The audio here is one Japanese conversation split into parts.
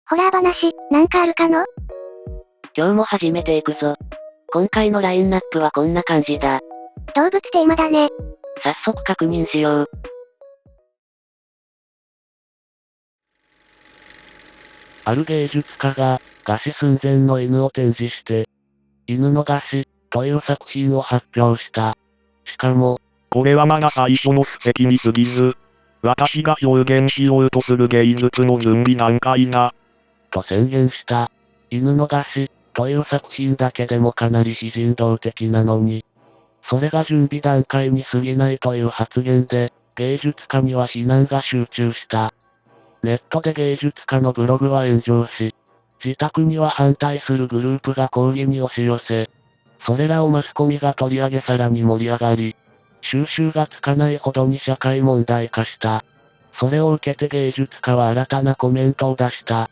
ホラー話、なんかあるかの？今日も始めていくぞ。今回のラインナップはこんな感じだ。動物テーマだね。早速確認しよう。ある芸術家が、餓死寸前の犬を展示して、犬の餓死、という作品を発表した。しかも、これはまだ最初の布石に過ぎず、私が表現しようとする芸術の準備段階だ。と宣言した。犬の餓死、という作品だけでもかなり非人道的なのに、それが準備段階に過ぎないという発言で、芸術家には非難が集中した。ネットで芸術家のブログは炎上し、自宅には反対するグループが抗議に押し寄せ、それらをマスコミが取り上げさらに盛り上がり、収拾がつかないほどに社会問題化した。それを受けて芸術家は新たなコメントを出した。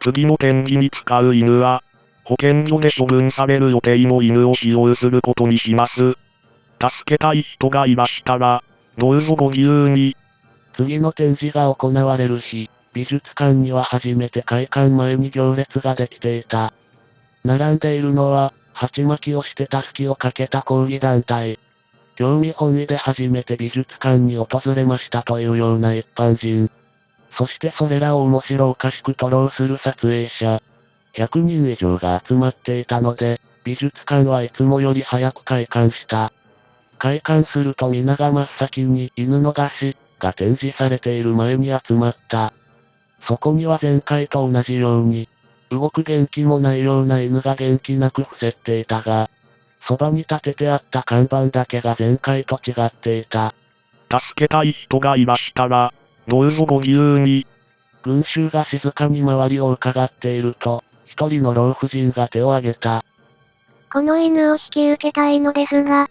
次の展示に使う犬は、保健所で処分される予定の犬を使用することにします。助けたい人がいましたら、どうぞご自由に。次の展示が行われる日、美術館には初めて開館前に行列ができていた。並んでいるのは、鉢巻きをしてたすきをかけた抗議団体。興味本位で初めて美術館に訪れましたというような一般人。そしてそれらを面白おかしくトローする撮影者。100人以上が集まっていたので、美術館はいつもより早く開館した。開館すると皆が真っ先に犬の餓死が展示されている前に集まった。そこには前回と同じように、動く元気もないような犬が元気なく伏せっていたが、そばに立ててあった看板だけが前回と違っていた。助けたい人がいましたら、どうぞご自由に。群衆が静かに周りを伺っていると、一人の老婦人が手を挙げた。この犬を引き受けたいのですが。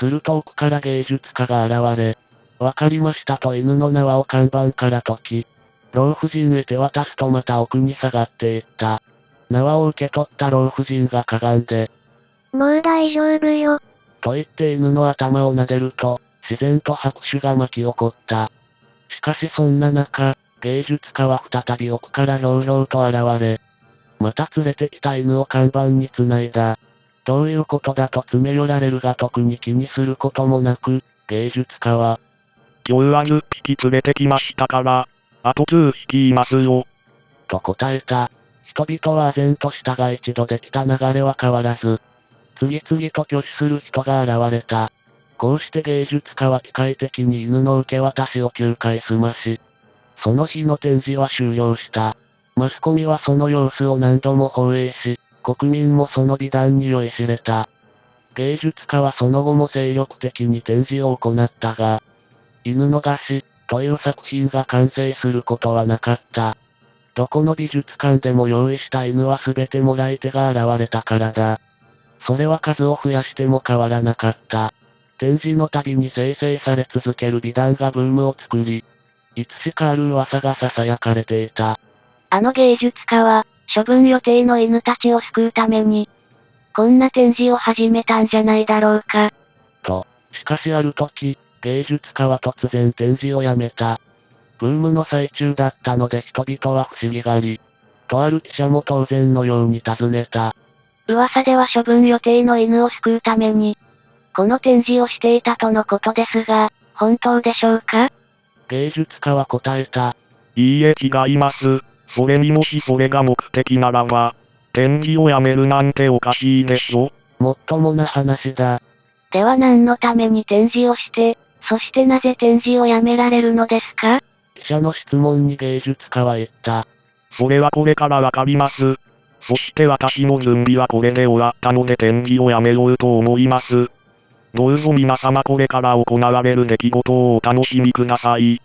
すると奥から芸術家が現れ、わかりましたと犬の縄を看板から解き、老婦人へ手渡すとまた奥に下がっていった。縄を受け取った老婦人がかがんで、もう大丈夫よ。と言って犬の頭を撫でると、自然と拍手が巻き起こった。しかしそんな中、芸術家は再び奥からひょうひょうと現れ、また連れてきた犬を看板に繋いだ。どういうことだと詰め寄られるが特に気にすることもなく、芸術家は、今日は10匹連れてきましたから、あと9匹いますよ。と答えた。人々は唖然としたが一度できた流れは変わらず、次々と拒否する人が現れた。こうして芸術家は機械的に犬の受け渡しを9回済まし、その日の展示は終了した。マスコミはその様子を何度も放映し、国民もその美談に酔いしれた。芸術家はその後も精力的に展示を行ったが、犬の餓死という作品が完成することはなかった。どこの美術館でも用意した犬は全てもらい手が現れたからだ。それは数を増やしても変わらなかった。展示のたびに生成され続ける美談がブームを作り、いつしかある噂が囁かれていた。あの芸術家は、処分予定の犬たちを救うために、こんな展示を始めたんじゃないだろうか。と、しかしある時、芸術家は突然展示をやめた。ブームの最中だったので人々は不思議がり。とある記者も当然のように尋ねた。噂では処分予定の犬を救うために、この展示をしていたとのことですが、本当でしょうか？芸術家は答えた。いいえ違います。それにもしそれが目的ならば、展示をやめるなんておかしいでしょ。もっともな話だ。では何のために展示をして、そしてなぜ展示をやめられるのですか？記者の質問に芸術家は言った。それはこれからわかります。そして私の準備はこれで終わったので展示をやめようと思います。どうぞ皆様これから行われる出来事をお楽しみください。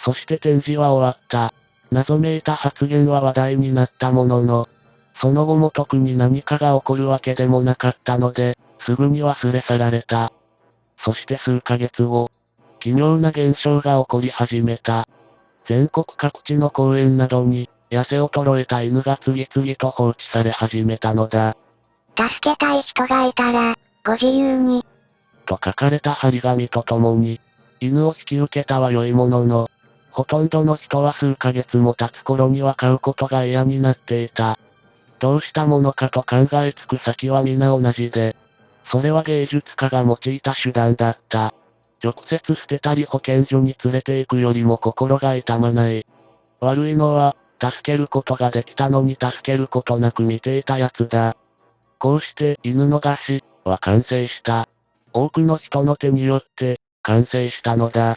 そして展示は終わった。謎めいた発言は話題になったものの、その後も特に何かが起こるわけでもなかったので、すぐに忘れ去られた。そして数ヶ月後、奇妙な現象が起こり始めた。全国各地の公園などに、痩せ衰えた犬が次々と放置され始めたのだ。助けたい人がいたら、ご自由に。と書かれた張り紙とともに、犬を引き受けたは良いものの、ほとんどの人は数ヶ月も経つ頃には買うことが嫌になっていた。どうしたものかと考えつく先は皆同じで、それは芸術家が用いた手段だった。直接捨てたり保健所に連れて行くよりも心が痛まない。悪いのは、助けることができたのに助けることなく見ていたやつだ。こうして犬の餓死は完成した。多くの人の手によって完成したのだ。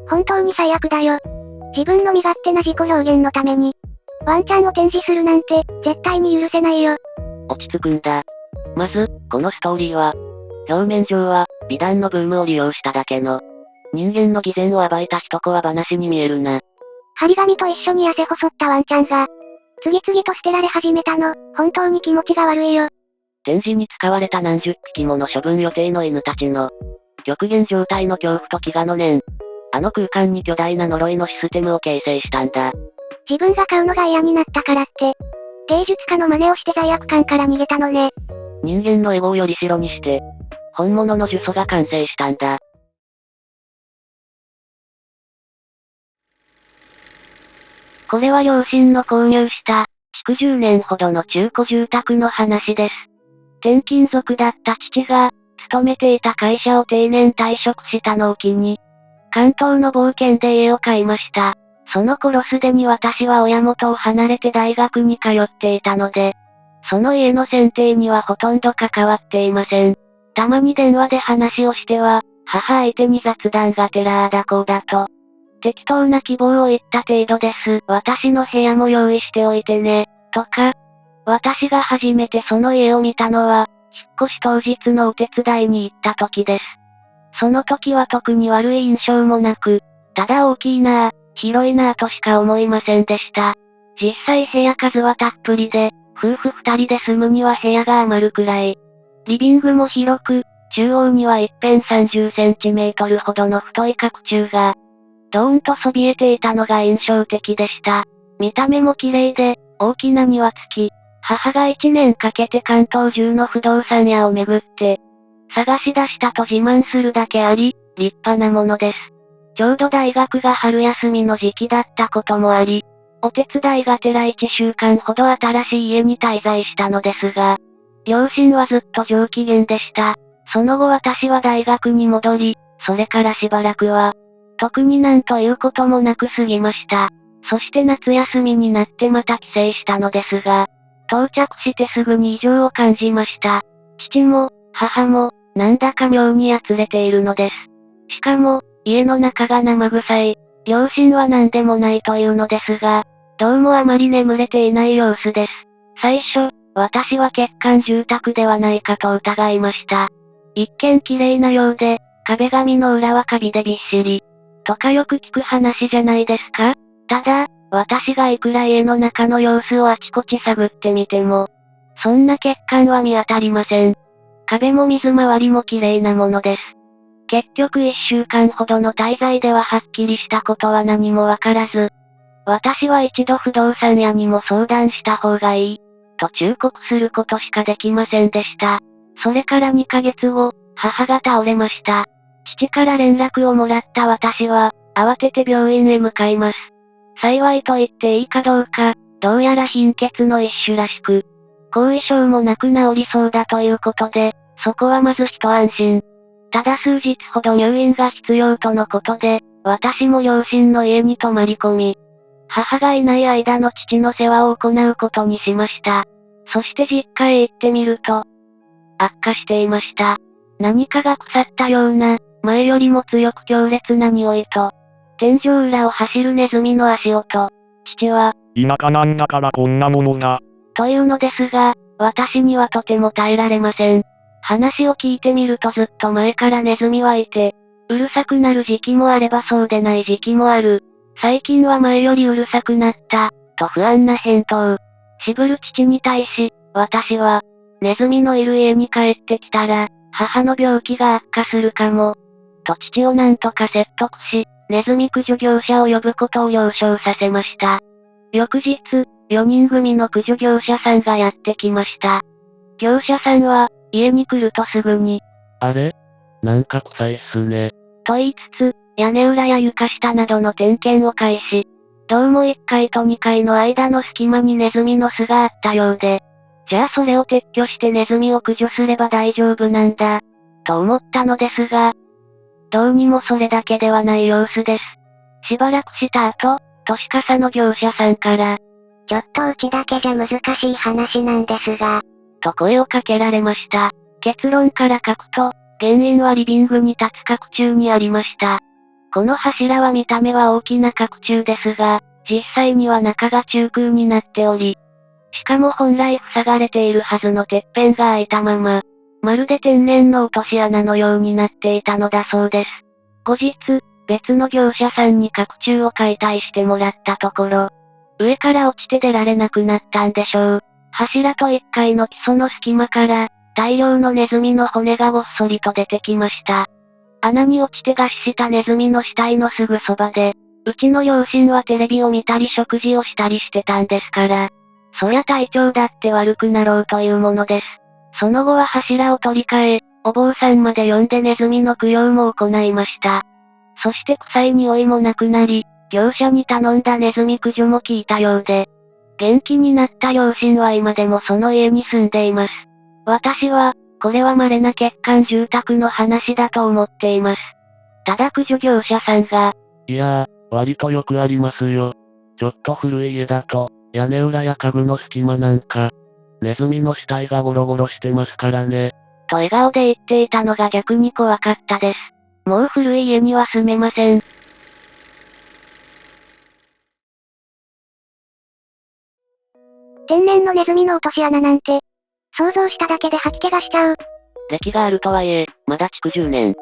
本当に最悪だよ。自分の身勝手な自己表現のために、ワンちゃんを展示するなんて、絶対に許せないよ。落ち着くんだ。まず、このストーリーは、表面上は、美談のブームを利用しただけの、人間の偽善を暴いた一コア話に見えるな。張り紙と一緒に痩せ細ったワンちゃんが、次々と捨てられ始めたの、本当に気持ちが悪いよ。展示に使われた何十匹もの処分予定の犬たちの、極限状態の恐怖と飢餓の念。あの空間に巨大な呪いのシステムを形成したんだ。自分が買うのが嫌になったからって、芸術家の真似をして罪悪感から逃げたのね。人間のエゴをより代にして、本物の呪詛が完成したんだ。これは両親の購入した、築10年ほどの中古住宅の話です。転勤族だった父が、勤めていた会社を定年退職したのを機に、関東の冒険で家を買いました。その頃すでに私は親元を離れて大学に通っていたので、その家の選定にはほとんど関わっていません。たまに電話で話をしては、母相手に雑談がてらあだこうだと。適当な希望を言った程度です。私の部屋も用意しておいてね、とか。私が初めてその家を見たのは、引っ越し当日のお手伝いに行った時です。その時は特に悪い印象もなく、ただ大きいなぁ、広いなぁとしか思いませんでした。実際部屋数はたっぷりで、夫婦二人で住むには部屋が余るくらい。リビングも広く、中央には一辺30センチメートルほどの太い角柱が、ドーンとそびえていたのが印象的でした。見た目も綺麗で、大きな庭付き。母が1年かけて関東中の不動産屋を巡って、探し出したと自慢するだけあり、立派なものです。ちょうど大学が春休みの時期だったこともあり、お手伝いがてら1週間ほど新しい家に滞在したのですが、両親はずっと上機嫌でした。その後私は大学に戻り、それからしばらくは、特になんということもなく過ぎました。そして夏休みになってまた帰省したのですが、到着してすぐに異常を感じました。父も、母も、なんだか妙にやつれているのです。しかも、家の中が生臭い。両親は何でもないというのですが、どうもあまり眠れていない様子です。最初、私は欠陥住宅ではないかと疑いました。一見綺麗なようで、壁紙の裏はカビでびっしり。とかよく聞く話じゃないですか？ただ、私がいくら家の中の様子をあちこち探ってみても、そんな欠陥は見当たりません。壁も水回りも綺麗なものです。結局1週間ほどの滞在でははっきりしたことは何もわからず、私は一度不動産屋にも相談した方がいい、と忠告することしかできませんでした。それから2ヶ月後、母が倒れました。父から連絡をもらった私は、慌てて病院へ向かいます。幸いと言っていいかどうか、どうやら貧血の一種らしく、後遺症もなく治りそうだということで、そこはまず一安心。ただ数日ほど入院が必要とのことで、私も両親の家に泊まり込み、母がいない間の父の世話を行うことにしました。そして実家へ行ってみると、悪化していました。何かが腐ったような、前よりも強く強烈な匂いと、天井裏を走るネズミの足音。父は、田舎なんだからこんなものが。というのですが、私にはとても耐えられません。話を聞いてみるとずっと前からネズミはいて、うるさくなる時期もあればそうでない時期もある。最近は前よりうるさくなった、と不安な返答。渋る父に対し、私は、ネズミのいる家に帰ってきたら、母の病気が悪化するかも。と父をなんとか説得し、ネズミ駆除業者を呼ぶことを了承させました。翌日、4人組の駆除業者さんがやってきました。業者さんは、家に来るとすぐに、あれ？なんか臭いっすね。と言いつつ、屋根裏や床下などの点検を開始。どうも1階と2階の間の隙間にネズミの巣があったようで、じゃあそれを撤去してネズミを駆除すれば大丈夫なんだ、と思ったのですが、どうにもそれだけではない様子です。しばらくした後、都市傘の業者さんから、ちょっとうちだけじゃ難しい話なんですが、と声をかけられました。結論から書くと、原因はリビングに立つ角柱にありました。この柱は見た目は大きな角柱ですが、実際には中が中空になっており、しかも本来塞がれているはずのてっぺんが開いたまま、まるで天然の落とし穴のようになっていたのだそうです。後日、別の業者さんに角柱を解体してもらったところ、上から落ちて出られなくなったんでしょう。柱と1階の基礎の隙間から、大量のネズミの骨がごっそりと出てきました。穴に落ちて餓死したネズミの死体のすぐそばで、うちの両親はテレビを見たり食事をしたりしてたんですから、そりゃ体調だって悪くなろうというものです。その後は柱を取り替え、お坊さんまで呼んでネズミの供養も行いました。そして臭い匂いもなくなり、業者に頼んだネズミ駆除も効いたようで、元気になった両親は今でもその家に住んでいます。私は、これは稀な欠陥住宅の話だと思っています。ただ駆除業者さんが、いやー、割とよくありますよ。ちょっと古い家だと、屋根裏や家具の隙間なんか、ネズミの死体がゴロゴロしてますからね。と笑顔で言っていたのが逆に怖かったです。もう古い家には住めません。天然のネズミの落とし穴なんて、想像しただけで吐き気がしちゃう。歴があるとはいえ、まだ築10年。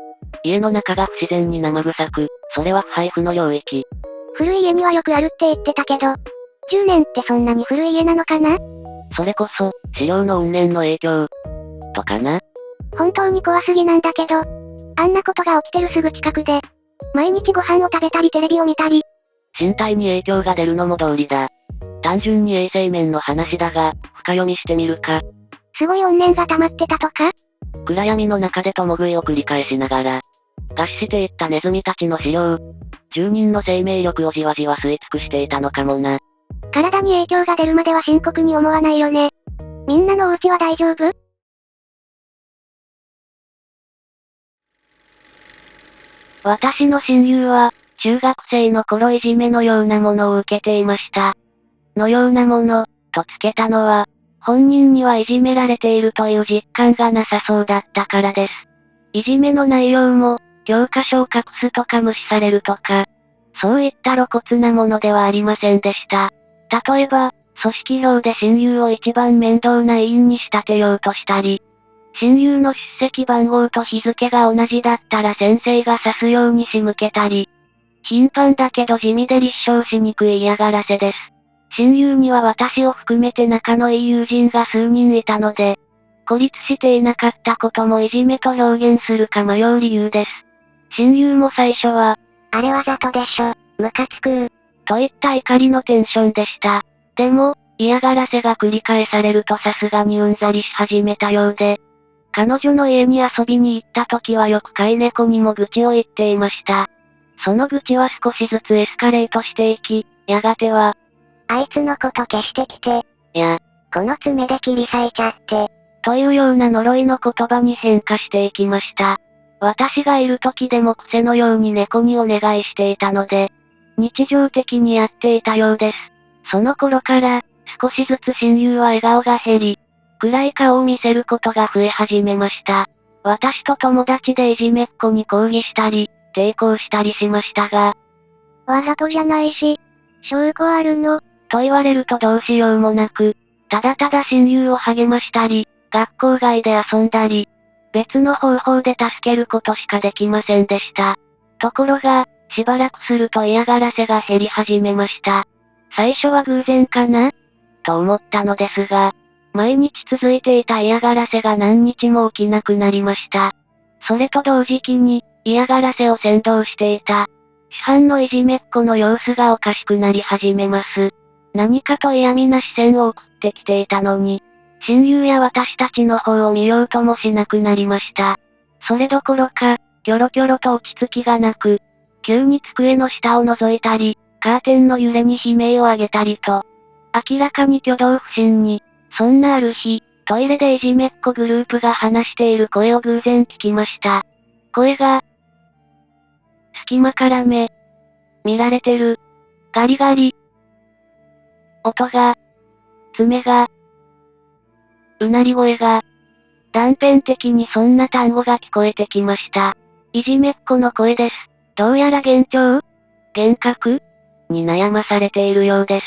家の中が不自然に生臭く、それは不配布の領域。古い家にはよくあるって言ってたけど、10年ってそんなに古い家なのかな？それこそ、資料の怨念の影響。とかな。本当に怖すぎなんだけど、あんなことが起きてるすぐ近くで、毎日ご飯を食べたりテレビを見たり、身体に影響が出るのも道理だ。単純に衛生面の話だが、深読みしてみるか。すごい怨念が溜まってたとか？暗闇の中で共食いを繰り返しながら、餓死していったネズミたちの飼料。住人の生命力をじわじわ吸い尽くしていたのかもな。体に影響が出るまでは深刻に思わないよね。みんなのお家は大丈夫？私の親友は、中学生の頃いじめのようなものを受けていました。のようなもの、とつけたのは、本人にはいじめられているという実感がなさそうだったからです。いじめの内容も、教科書を隠すとか無視されるとか、そういった露骨なものではありませんでした。例えば、組織票で親友を一番面倒な委員に仕立てようとしたり、親友の出席番号と日付が同じだったら先生が指すように仕向けたり、頻繁だけど地味で立証しにくい嫌がらせです。親友には私を含めて仲のいい友人が数人いたので、孤立していなかったこともいじめと表現するか迷う理由です。親友も最初は、あれわざとでしょ、ムカつく。といった怒りのテンションでした。でも、嫌がらせが繰り返されるとさすがにうんざりし始めたようで、彼女の家に遊びに行った時はよく飼い猫にも愚痴を言っていました。その愚痴は少しずつエスカレートしていき、やがては、あいつのこと消してきて、この爪で切り裂いちゃって、というような呪いの言葉に変化していきました。私がいる時でも癖のように猫にお願いしていたので、日常的にやっていたようです。その頃から、少しずつ親友は笑顔が減り、暗い顔を見せることが増え始めました。私と友達でいじめっ子に抗議したり、抵抗したりしましたが、わざとじゃないし、証拠あるの？と言われるとどうしようもなく、ただただ親友を励ましたり、学校外で遊んだり、別の方法で助けることしかできませんでした。ところが、しばらくすると嫌がらせが減り始めました。最初は偶然かなと思ったのですが、毎日続いていた嫌がらせが何日も起きなくなりました。それと同時期に、嫌がらせを先導していた、市販のいじめっ子の様子がおかしくなり始めます。何かと嫌味な視線を送ってきていたのに、親友や私たちの方を見ようともしなくなりました。それどころか、キョロキョロと落ち着きがなく、急に机の下を覗いたり、カーテンの揺れに悲鳴を上げたりと、明らかに挙動不審に、そんなある日、トイレでいじめっ子グループが話している声を偶然聞きました。声が、隙間から見られてる、ガリガリ、音が、爪が、うなり声が、断片的にそんな単語が聞こえてきました。いじめっ子の声です。どうやら幻聴幻覚に悩まされているようです。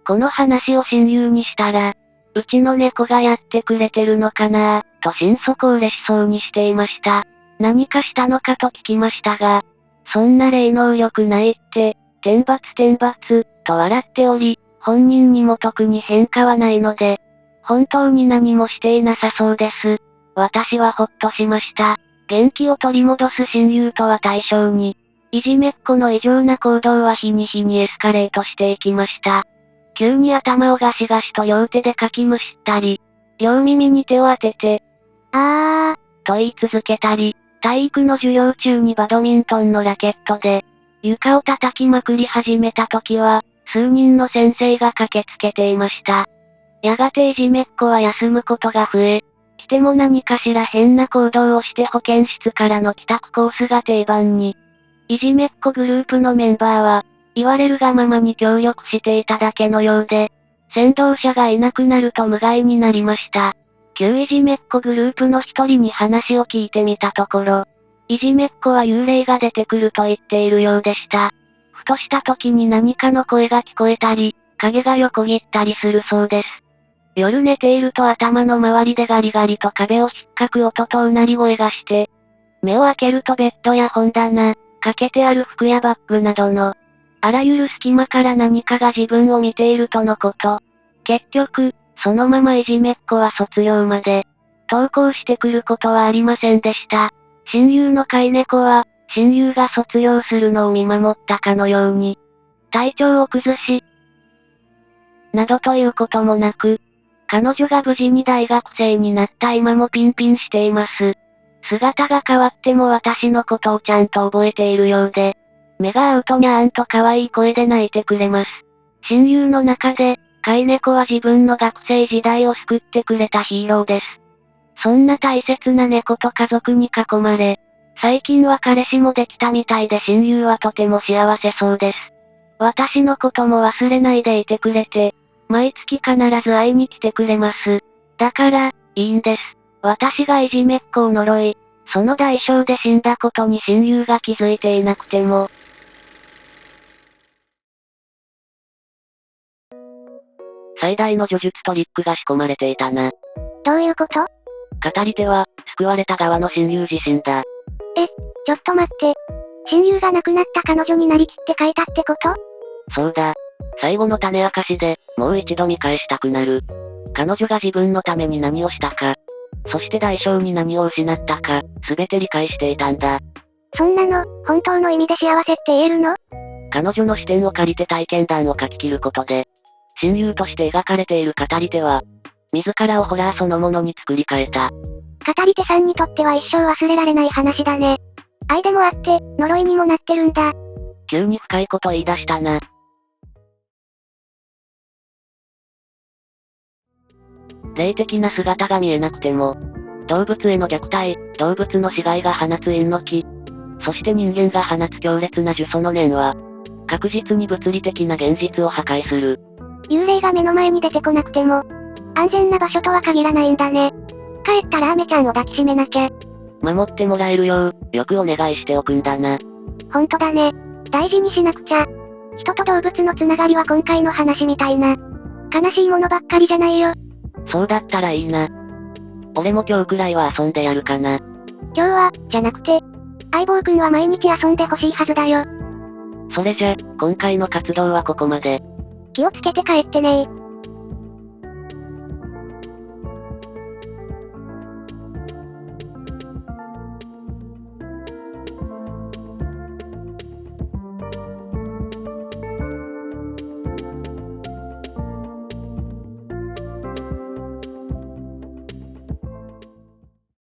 この話を親友にしたら、うちの猫がやってくれてるのかなぁ、と心底嬉しそうにしていました。何かしたのかと聞きましたが、そんな霊能力ないって、天罰、と笑っており、本人にも特に変化はないので、本当に何もしていなさそうです。私はほっとしました。元気を取り戻す親友とは対照に、いじめっ子の異常な行動は日に日にエスカレートしていきました。急に頭をガシガシと両手でかきむしったり、両耳に手を当てて、あー、と言い続けたり、体育の授業中にバドミントンのラケットで、床を叩きまくり始めた時は、数人の先生が駆けつけていました。やがていじめっ子は休むことが増え、来ても何かしら変な行動をして保健室からの帰宅コースが定番に。いじめっ子グループのメンバーは、言われるがままに協力していただけのようで、先導者がいなくなると無害になりました。旧いじめっ子グループの一人に話を聞いてみたところ、いじめっ子は幽霊が出てくると言っているようでした。ふとした時に何かの声が聞こえたり、影が横切ったりするそうです。夜寝ていると頭の周りでガリガリと壁を引っかく音とうなり声がして、目を開けるとベッドや本棚、かけてある服やバッグなどの、あらゆる隙間から何かが自分を見ているとのこと。結局、そのままいじめっ子は卒業まで、登校してくることはありませんでした。親友の飼い猫は、親友が卒業するのを見守ったかのように、体調を崩し、などということもなく、彼女が無事に大学生になった今もピンピンしています。姿が変わっても私のことをちゃんと覚えているようで、目が合うとにゃーんと可愛い声で泣いてくれます。親友の中で、飼い猫は自分の学生時代を救ってくれたヒーローです。そんな大切な猫と家族に囲まれ、最近は彼氏もできたみたいで親友はとても幸せそうです。私のことも忘れないでいてくれて、毎月必ず会いに来てくれます。だから、いいんです。私がいじめっ子を呪い、その代償で死んだことに親友が気づいていなくても。最大の呪術トリックが仕込まれていたな。どういうこと？語り手は、救われた側の親友自身だ。ちょっと待って。親友が亡くなった彼女になりきって書いたってこと？そうだ。最後の種明かしで、もう一度見返したくなる。彼女が自分のために何をしたか、そして代償に何を失ったか、すべて理解していたんだ。そんなの、本当の意味で幸せって言えるの？彼女の視点を借りて体験談を書き切ることで、親友として描かれている語り手は、自らをホラーそのものに作り変えた。語り手さんにとっては一生忘れられない話だね。愛でもあって、呪いにもなってるんだ。急に深いこと言い出したな。霊的な姿が見えなくても、動物への虐待、動物の死骸が放つ陰の気、そして人間が放つ強烈な呪詛の念は、確実に物理的な現実を破壊する。幽霊が目の前に出てこなくても、安全な場所とは限らないんだね。帰ったらアメちゃんを抱きしめなきゃ。守ってもらえるよう、よくお願いしておくんだな。ほんとだね。大事にしなくちゃ。人と動物のつながりは今回の話みたいな。悲しいものばっかりじゃないよ。そうだったらいいな。俺も今日くらいは遊んでやるかな。今日は、じゃなくて、相棒くんは毎日遊んでほしいはずだよ。それじゃ、今回の活動はここまで。気をつけて帰ってねー。